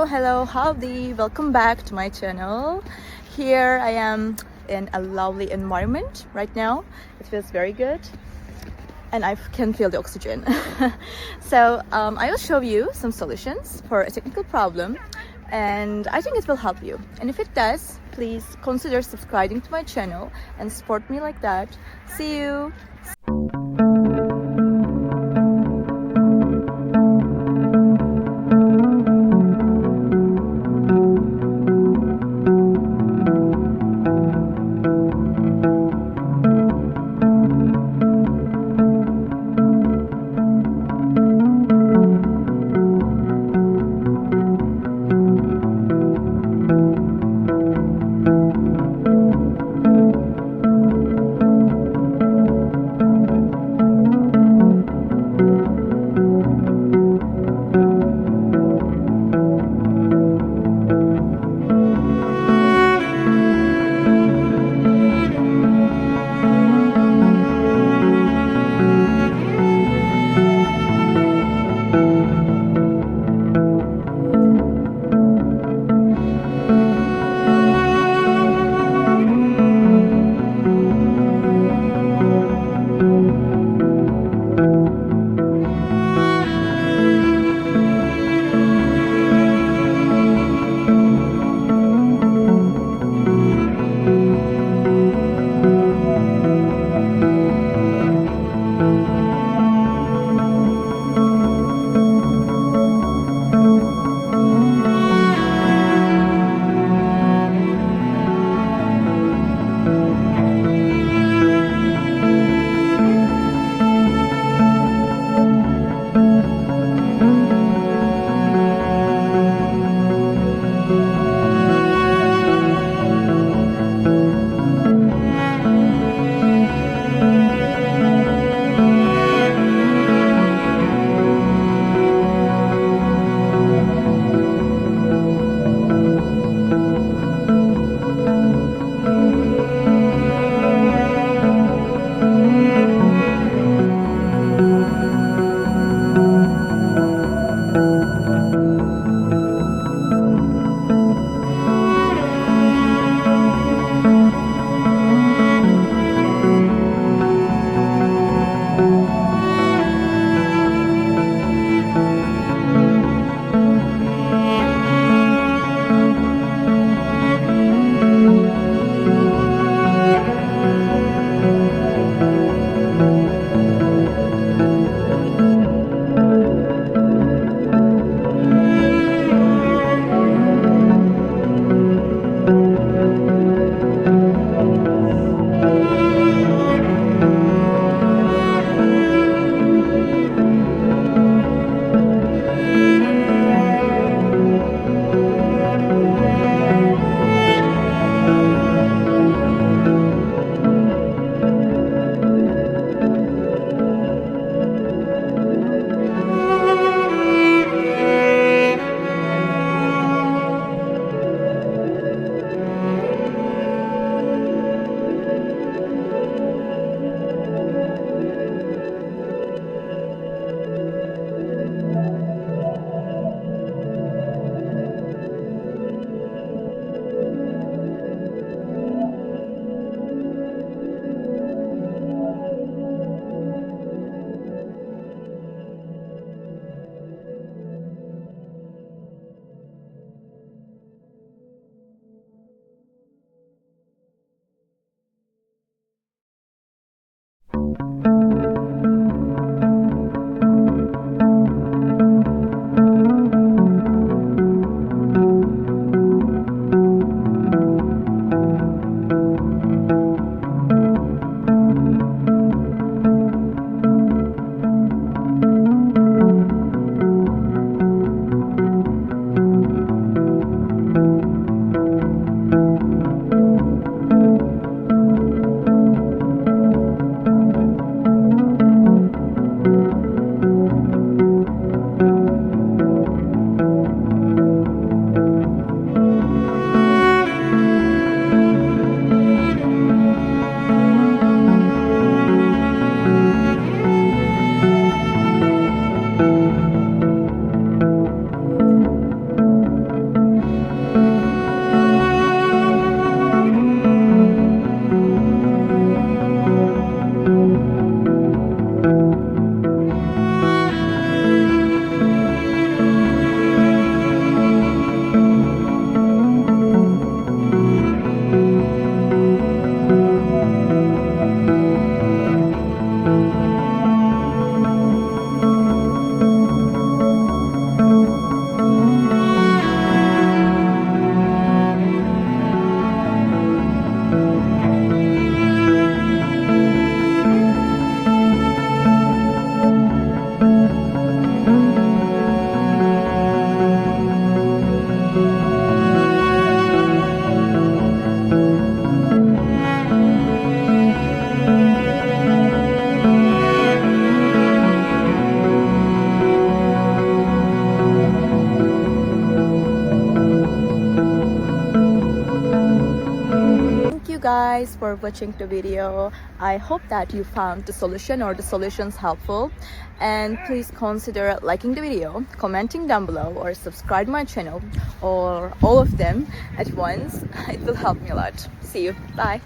Hello, howdy, welcome back to my channel. Here I am in a lovely environment right now. It feels very good and I can feel the oxygen. So I will show you some solutions for a technical problem, and I think it will help you. And if it does, please consider subscribing to my channel and support me like that. See you. you guys for watching the video. I hope that you found the solution or the solutions helpful, and please consider liking the video, commenting down below, or subscribe my channel, or all of them at once. It will help me a lot. See you. Bye.